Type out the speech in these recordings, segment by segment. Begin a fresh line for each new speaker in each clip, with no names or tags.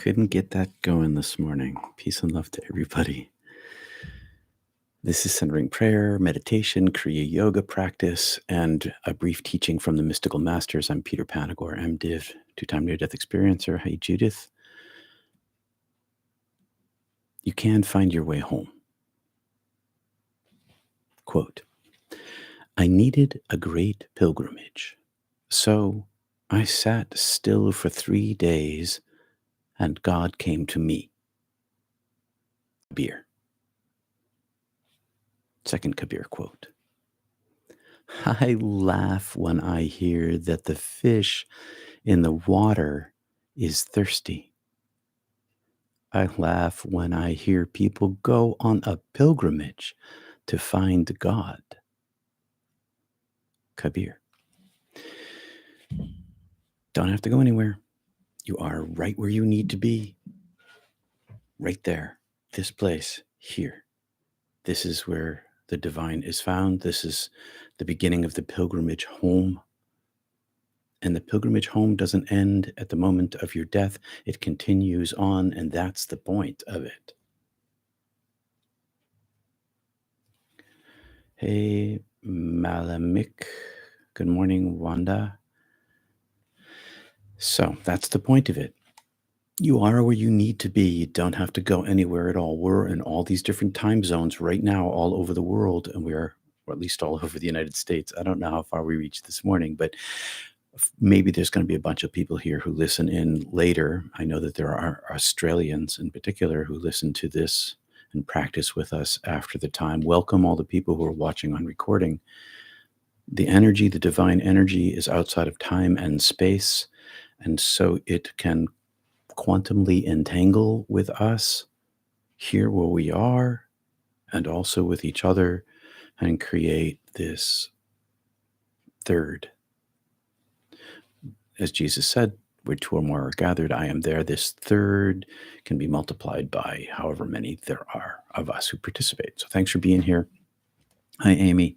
Couldn't get that going this morning. Peace and love to everybody. This is centering prayer, meditation, Kriya yoga practice, and a brief teaching from the mystical masters. I'm Peter Panagore, MDiv, two-time near-death experiencer. Hey, Judith. You can find your way home. Quote, I needed a great pilgrimage, so I sat still for 3 days, and God came to me. Kabir. Second Kabir quote. I laugh when I hear that the fish in the water is thirsty. I laugh when I hear people go on a pilgrimage to find God. Kabir. Don't have to go anywhere. You are right where you need to be. Right there. This place. Here. This is where the divine is found. This is the beginning of the pilgrimage home. And the pilgrimage home doesn't end at the moment of your death. It continues on, and that's the point of it. Hey, Malamik. Good morning, Wanda. So that's the point of it. You are where you need to be. You don't have to go anywhere at all. We're in all these different time zones right now, all over the world, and we're, or at least all over the United States. I don't know how far we reached this morning, but maybe there's going to be a bunch of people here who listen in later. I know that there are Australians in particular who listen to this and practice with us after the time. Welcome all the people who are watching on recording. The energy, the divine energy, is outside of time and space, and so it can quantumly entangle with us here where we are and also with each other and create this third. As Jesus said, where two or more are gathered, I am there. This third can be multiplied by however many there are of us who participate. So thanks for being here. Hi, Amy.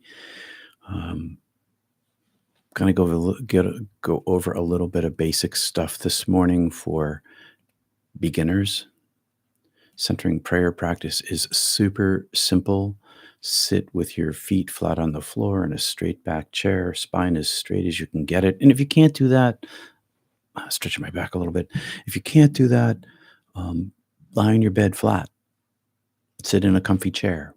Going to go over a little bit of basic stuff this morning for beginners. Centering prayer practice is super simple. Sit with your feet flat on the floor in a straight back chair, spine as straight as you can get it. And if you can't do that, stretching my back a little bit. If you can't do that, lie on your bed flat. Sit in a comfy chair.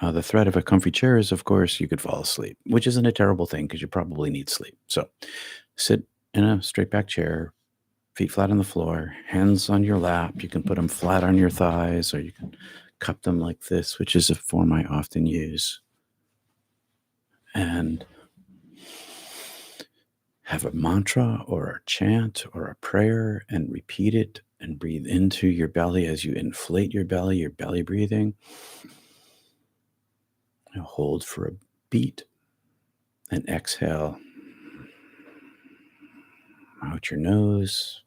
The threat of a comfy chair is, of course, you could fall asleep, which isn't a terrible thing because you probably need sleep. So sit in a straight back chair, feet flat on the floor, hands on your lap. You can put them flat on your thighs, or you can cup them like this, which is a form I often use. And have a mantra or a chant or a prayer and repeat it and breathe into your belly as you inflate your belly breathing. Now hold for a beat and exhale out your nose.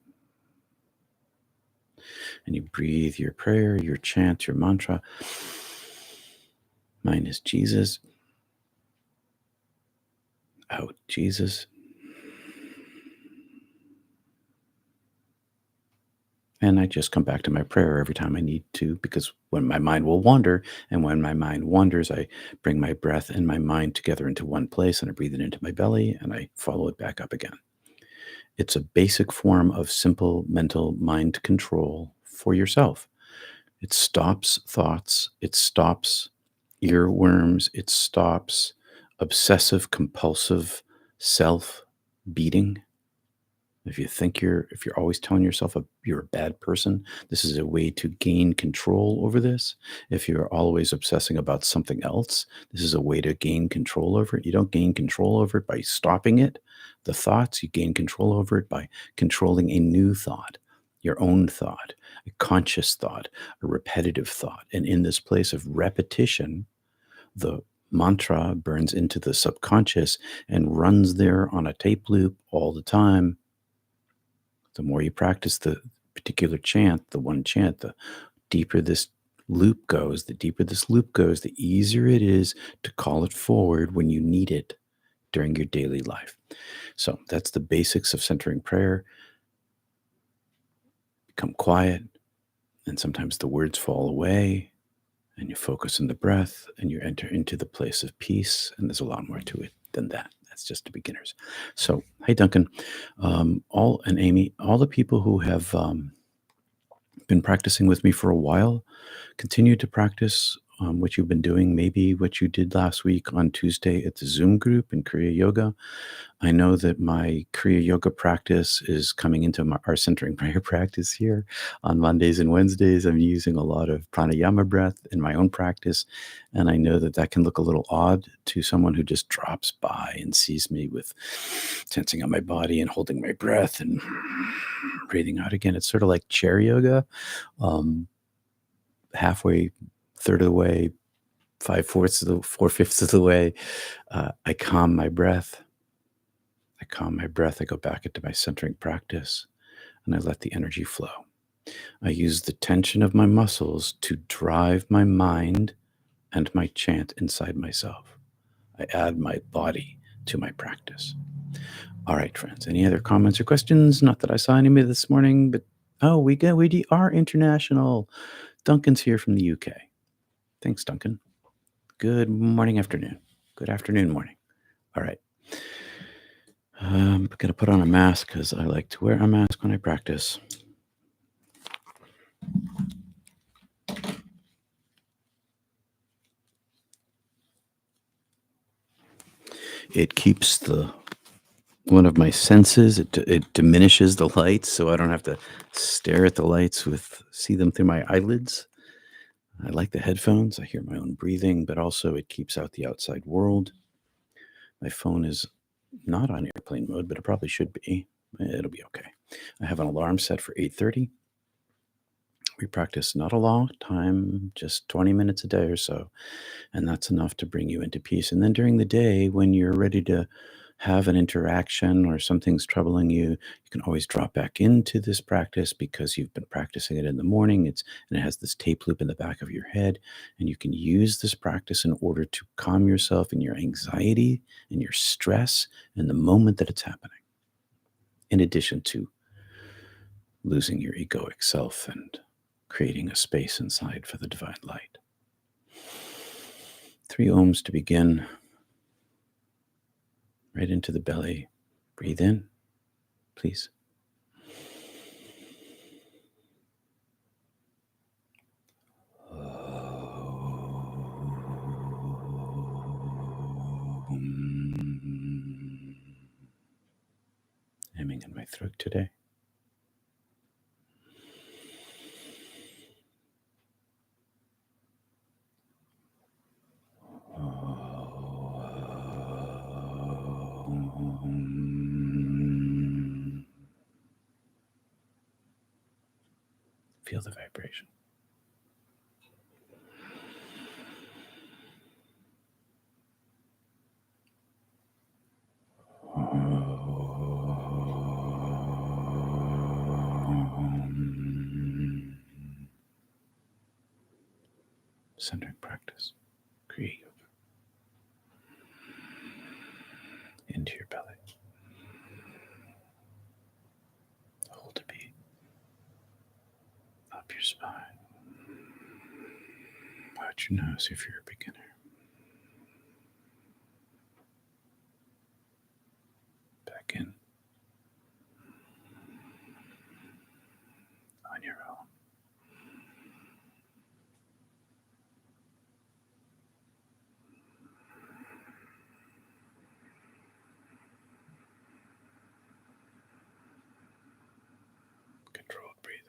And you breathe your prayer, your chant, your mantra. Mine is Jesus. Out, Jesus. And I just come back to my prayer every time I need to, because when my mind will wander, and when my mind wanders, I bring my breath and my mind together into one place, and I breathe it into my belly, and I follow it back up again. It's a basic form of simple mental mind control for yourself. It stops thoughts. It stops earworms. It stops obsessive compulsive self-beating. If you're always telling yourself you're a bad person, this is a way to gain control over this. If you're always obsessing about something else, this is a way to gain control over it. You don't gain control over it by stopping it, the thoughts. You gain control over it by controlling a new thought, your own thought, a conscious thought, a repetitive thought. And in this place of repetition, the mantra burns into the subconscious and runs there on a tape loop all the time. The more you practice the particular chant, the one chant, the deeper this loop goes. The deeper this loop goes, the easier it is to call it forward when you need it during your daily life. So that's the basics of centering prayer. Become quiet, And sometimes the words fall away and you focus on the breath and you enter into the place of peace. And there's a lot more to it than that. That's just the beginners. So, hi, Duncan. And Amy, all the people who have been practicing with me for a while, continue to practice what you've been doing, maybe what you did last week on Tuesday at the Zoom group in Kriya Yoga. I know that my Kriya Yoga practice is coming into our centering prayer practice here on Mondays and Wednesdays. I'm using a lot of pranayama breath in my own practice. And I know that that can look a little odd to someone who just drops by and sees me with tensing on my body and holding my breath and breathing out again. It's sort of like chair yoga. Halfway, third of the way, 4/5 of the way, I calm my breath. I go back into my centering practice and I let the energy flow. I use the tension of my muscles to drive my mind and my chant inside myself. I add my body to my practice. All right, friends. Any other comments or questions? Not that I saw any this morning, but we are international. Duncan's here from the UK. Thanks, Duncan. Good morning, afternoon. Good afternoon, morning. All right. I'm going to put on a mask because I like to wear a mask when I practice. It keeps one of my senses. It diminishes the lights, so I don't have to stare at the lights see them through my eyelids. I like the headphones. I hear my own breathing, but also it keeps out the outside world. My phone is not on airplane mode, but it probably should be. It'll be okay. I have an alarm set for 8:30. We practice not a long time, just 20 minutes a day or so. And that's enough to bring you into peace. And then during the day, when you're ready to have an interaction or something's troubling you, you can always drop back into this practice because you've been practicing it in the morning. And it has this tape loop in the back of your head. And you can use this practice in order to calm yourself in your anxiety and your stress in the moment that it's happening. In addition to losing your egoic self and creating a space inside for the divine light. 3 ohms to begin. Right into the belly. Breathe in, please. Hemming in my throat today. Feel the vibration. Centering practice. Kriya Yoga. Into your belly. Hold a beat. Up your spine. Out your nose if you're a beginner. Back in. On your own. Controlled breathing.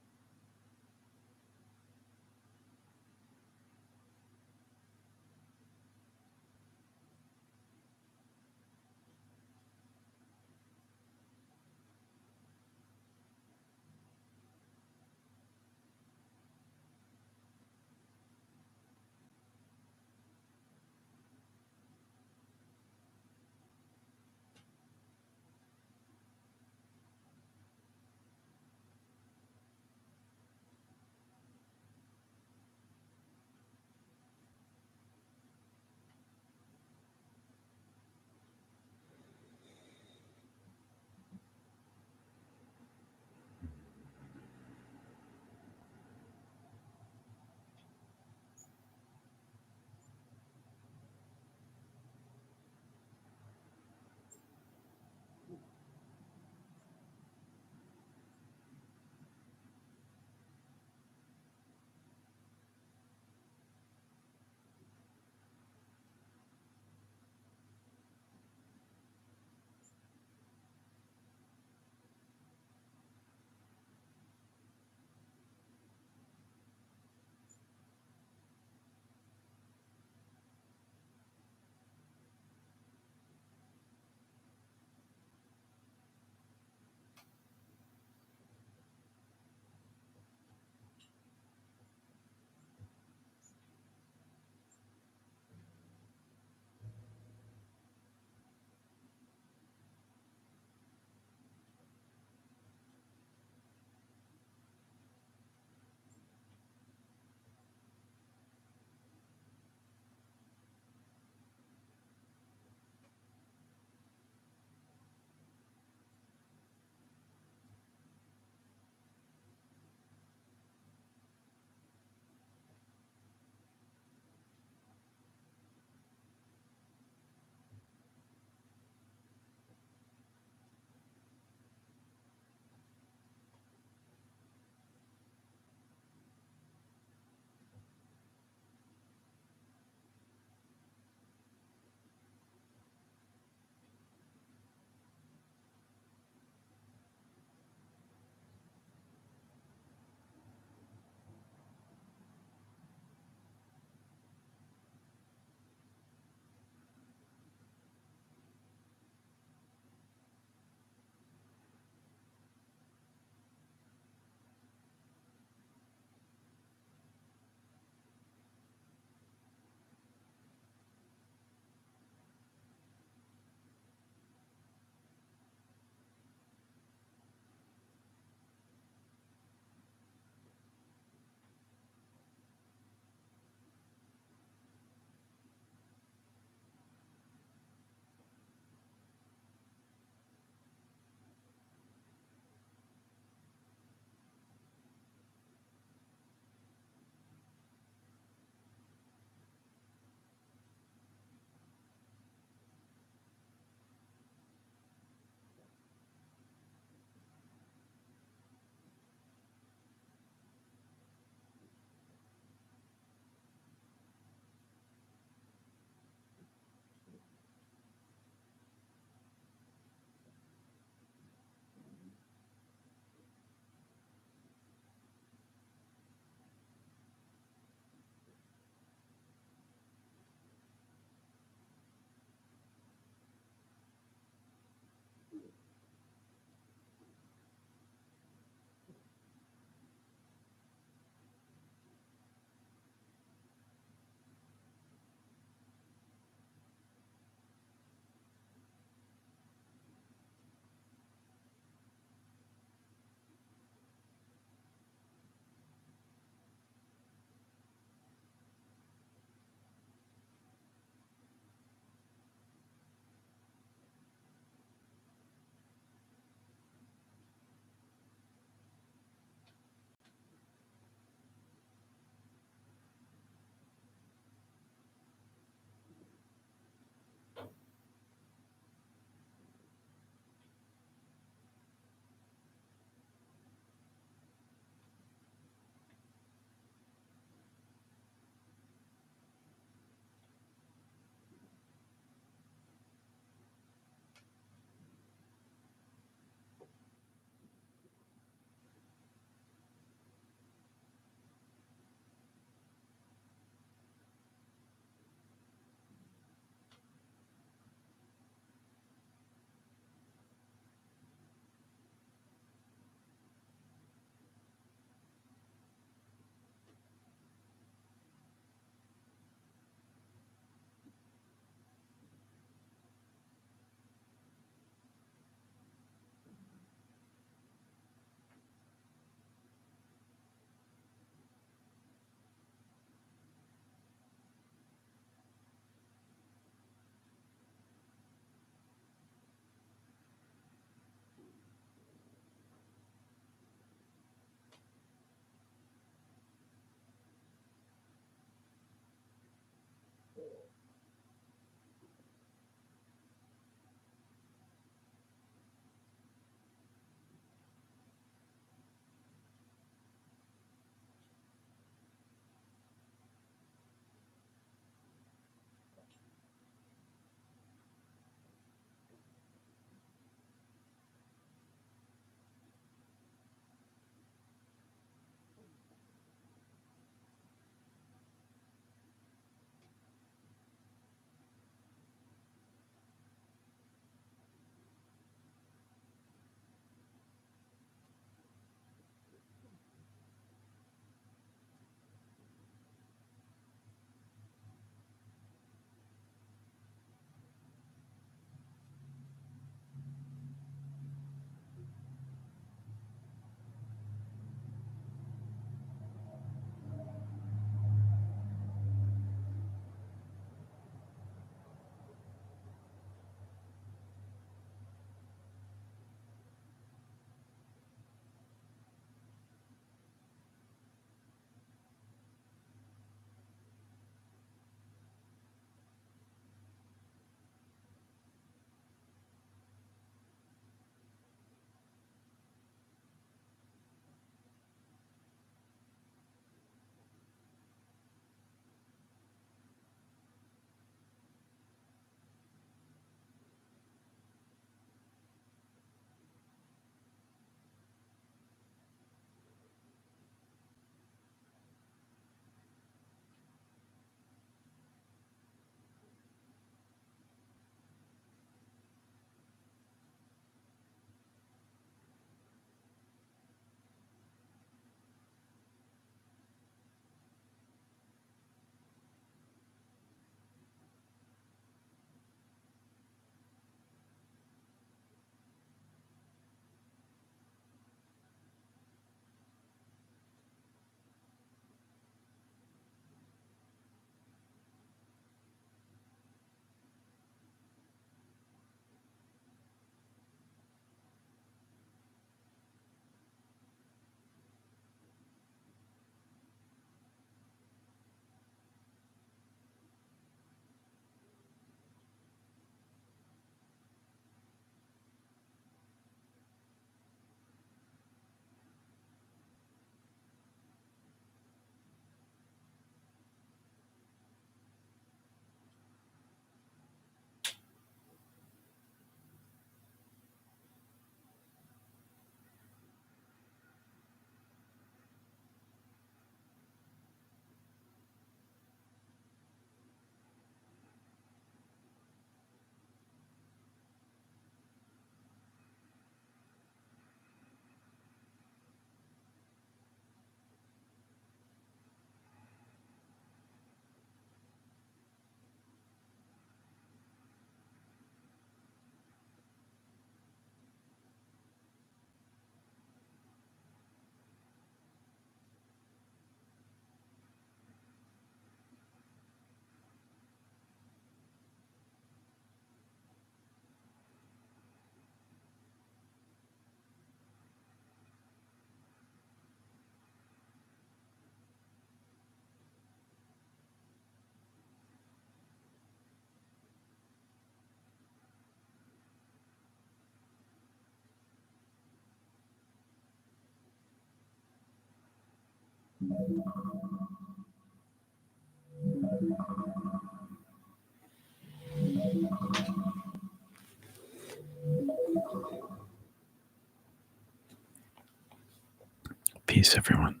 Peace, everyone.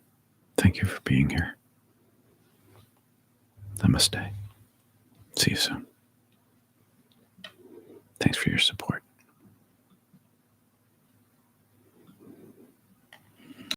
Thank you for being here. Namaste. See you soon. Thanks for your support.